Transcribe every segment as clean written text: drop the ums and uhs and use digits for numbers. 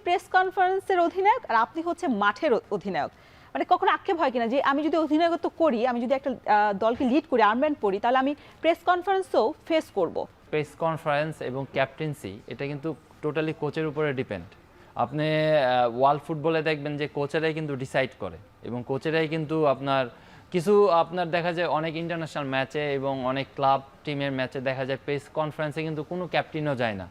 Press কনফারেন্সের অধিনায়ক আর আপনি হচ্ছে মাঠের অধিনায়ক। মানে কখনো আক্ষেপ হয় কিনা যে আমি যদি অধিনায়কত্ব করি, আমি যদি একটা দলকে লিড করি, আর্মব্যান্ড পরি, তাহলে আমি প্রেস কনফারেন্সও ফেস করব। প্রেস কনফারেন্স এবং ক্যাপ্টেন্সি এটা কিন্তু টোটালি কোচের উপরে ডিপেন্ড। আপনি ওয়ার্ল্ড ফুটবলে দেখবেন যে কোচেরাই কিন্তু ডিসাইড করে এবং কোচেরাই কিন্তু আপনার দেখা যায় অনেক ইন্টারন্যাশনাল ম্যাচে এবং অনেক ক্লাব টিমের ম্যাচে দেখা যায় প্রেস কনফারেন্সে কিন্তু কোনো ক্যাপ্টেনও যায় না,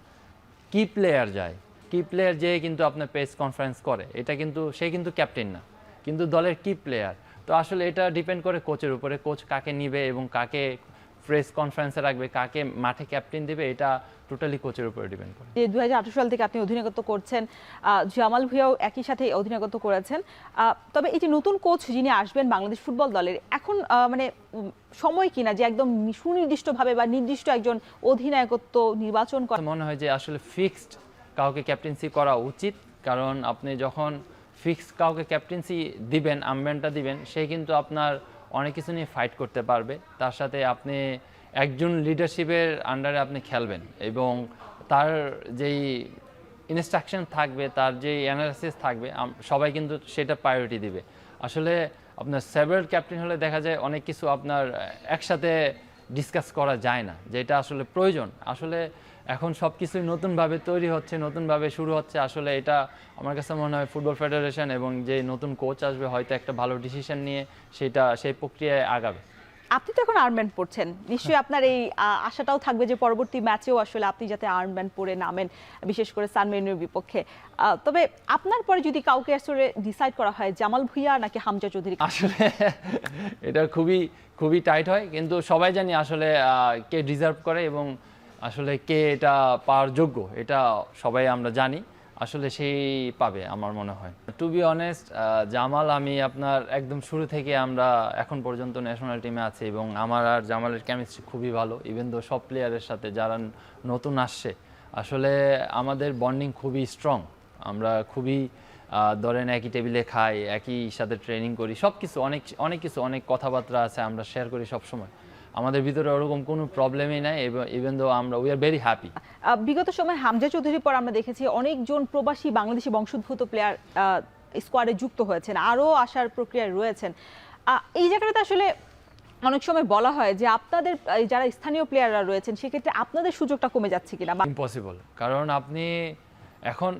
কি প্লেয়ার যায়। কি প্লেয়ার যেয়ে কিন্তু আপনার প্রেস কনফারেন্স করে, এটা কিন্তু সে কিন্তু ক্যাপ্টেন না, কিন্তু দলের কি প্লেয়ার। তো আসলে এটা ডিপেন্ড করে কোচের উপরে, কোচ কাকে নিবে এবং কাকে প্রেস কনফারেন্সে রাখবে, কাকে মাঠে ক্যাপ্টেন দিবে, এটা টোটালি কোচের উপরে ডিপেন্ড করে। যে 2018 সাল থেকে আপনি অধিনায়কত্ব করছেন, জামাল ভুঁইয়াও একই সাথে অধিনায়কত্ব করেছেন। তবে এই যে নতুন কোচ যিনি আসবেন বাংলাদেশ ফুটবল দলের, এখন মানে সময় কিনা যে একদম সুনির্দিষ্টভাবে বা নির্দিষ্ট একজন অধিনায়কত্ব নির্বাচন করা? মনে হয় যে আসলে ফিক্সড কাউকে ক্যাপ্টেন্সি করা উচিত, কারণ আপনি যখন ফিক্স কাউকে ক্যাপ্টেন্সি দিবেন, আর্মব্যান্ডটা দিবেন, সে কিন্তু আপনার অনেক কিছু নিয়ে ফাইট করতে পারবে। তার সাথে আপনি একজন লিডারশিপের আন্ডারে আপনি খেলবেন এবং তার যেই ইনস্ট্রাকশন থাকবে, তার যেই অ্যানালাইসিস থাকবে, সবাই কিন্তু সেটা প্রায়োরিটি দিবে। আসলে আপনার সেভারাল ক্যাপ্টেন হলে দেখা যায় অনেক কিছু আপনার একসাথে ডিসকাস করা যায় না, যেটা আসলে প্রয়োজন। আসলে এখন সব কিছুই নতুনভাবে তৈরি হচ্ছে, নতুনভাবে শুরু হচ্ছে। আসলে এটা আমার কাছে মনে হয় ফুটবল ফেডারেশন এবং যে নতুন কোচ আসবে হয়তো একটা ভালো ডিসিশন নিয়ে সেই প্রক্রিয়ায় আগাবে। আপনি তো এখন আর্মব্যান্ড পরছেন, নিশ্চয়ই আপনার এই আশাটাও থাকবে যে পরবর্তী ম্যাচেও আসলে আপনি যাতে আর্মব্যান্ড পরে নামেন, বিশেষ করে সান মেরিনোর বিপক্ষে। তবে আপনার পরে যদি কাউকে আসলে ডিসাইড করা হয়, জামাল ভুঁইয়া নাকি হামজা চৌধুরী? আসলে এটা খুবই খুবই টাইট হয়, কিন্তু সবাই জানি আসলে কে ডিজার্ভ করে এবং আসলে কে এটা পাওয়ার যোগ্য, এটা সবাই আমরা জানি। আসলে সেই পাবে আমার মনে হয়। টু বি অনেস্ট, জামাল আমি আপনার একদম শুরু থেকে আমরা এখন পর্যন্ত ন্যাশনাল টিমে আছি এবং আমার আর জামালের কেমিস্ট্রি খুবই ভালো। ইভেন দো সব প্লেয়ারের সাথে যারা নতুন আসছে, আসলে আমাদের বন্ডিং খুবই স্ট্রং। আমরা খুবই ধরেন একই টেবিলে খাই, একই সাথে ট্রেনিং করি, সব কিছু অনেক কথাবার্তা আছে, আমরা শেয়ার করি সব সময়। আমাদের ভিতরে ওরকম কোনো প্রবলেমই নাই, even though we are very happy. বিগত সময় হামজা চৌধুরীর পর আমরা দেখেছি অনেকজন প্রবাসী বাংলাদেশি বংশোদ্ভূত প্লেয়ার স্কোয়াডে যুক্ত হয়েছেন, আরও আসার প্রক্রিয়ায় রয়েছেন। এই জায়গাটাতে আসলে অনেক সময় বলা হয় যে আপনাদের যারা স্থানীয় প্লেয়াররা রয়েছেন, সেক্ষেত্রে আপনাদের সুযোগটা কমে যাচ্ছে কিনা? ইম্পসিবল, কারণ আপনি এখন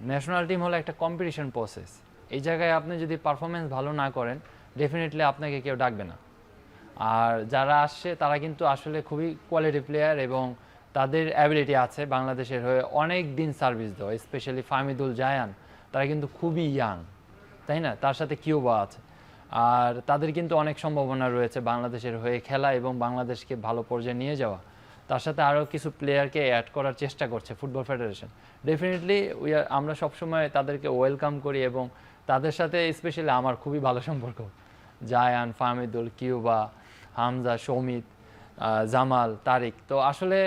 ন্যাশনাল টিম হলো একটা কম্পিটিশন প্রসেস। এই জায়গায় আপনি যদি পারফরমেন্স ভালো না করেন, ডেফিনেটলি আপনাকে কেউ ডাকবে না। আর যারা আসছে তারা কিন্তু আসলে খুবই কোয়ালিটি প্লেয়ার এবং তাদের অ্যাবিলিটি আছে বাংলাদেশের হয়ে অনেক দিন সার্ভিস দেওয়া, স্পেশালি ফাহমিদুল জায়ান, তারা কিন্তু খুবই ইয়াং, তাই না? তার সাথে কিউবা আছে, আর তাদের কিন্তু অনেক সম্ভাবনা রয়েছে বাংলাদেশের হয়ে খেলা এবং বাংলাদেশকে ভালো পর্যায়ে নিয়ে যাওয়া। তার সাথে আরও কিছু প্লেয়ারকে অ্যাড করার চেষ্টা করছে ফুটবল ফেডারেশন। ডেফিনেটলি আমরা সবসময় তাদেরকে ওয়েলকাম করি এবং তাদের সাথে স্পেশালি আমার খুবই ভালো সম্পর্ক। জায়ান, ফাহমিদুল, কিউবা, হামজা, সৌমিত, জামাল, তারিক। তো আসলে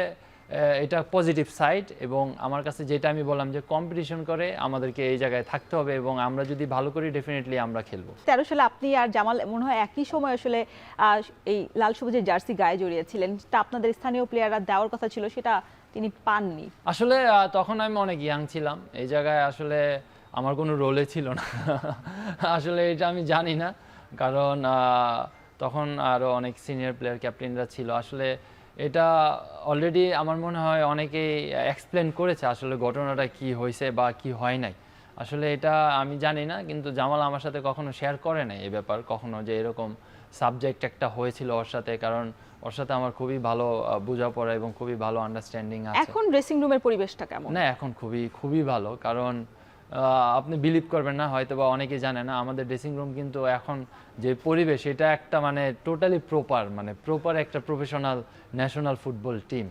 এটা পজিটিভ সাইড এবং আমার কাছে যেটা আমি বললাম যে কম্পিটিশন করে আমাদেরকে এই জায়গায় থাকতে হবে এবং আমরা যদি ভালো করি ডেফিনেটলি আমরা খেলবো। 13 সালে আপনি আর জামাল মনে হয় একই সময় আসলে এই লাল সবুজের জার্সি গায়ে জড়িয়েছিলেন, সেটা আপনাদের স্থানীয় প্লেয়াররা দেওয়ার কথা ছিল, সেটা তিনি পাননি। আসলে তখন আমি অনেক ইয়াং ছিলাম, এই জায়গায় আসলে আমার কোনো রোলে ছিল না। আসলে এটা আমি জানি না, কারণ তখন আরও অনেক সিনিয়র প্লেয়ার ক্যাপ্টেনরা ছিল। আসলে এটা অলরেডি আমার মনে হয় অনেকেই এক্সপ্লেন করেছে আসলে ঘটনাটা কি হয়েছে বা কি হয় নাই। আসলে এটা আমি জানি না, কিন্তু জামাল আমার সাথে কখনো শেয়ার করে নাই এই ব্যাপার কখনো, যে এরকম সাবজেক্ট একটা হয়েছিল ওর সাথে, কারণ ওর সাথে আমার খুবই ভালো বোঝাপড়া এবং খুবই ভালো আন্ডারস্ট্যান্ডিং আছে। এখন ড্রেসিং রুমের পরিবেশটা কেমন? না, এখন খুবই খুবই ভালো, কারণ আপনি বিলিভ করবেন না, হয়তো বা অনেকে জানে না, আমাদের ড্রেসিং রুম কিন্তু এখন যে পরিবেশ, এটা একটা মানে টোটালি প্রপার একটা প্রফেশনাল ন্যাশনাল ফুটবল টিম।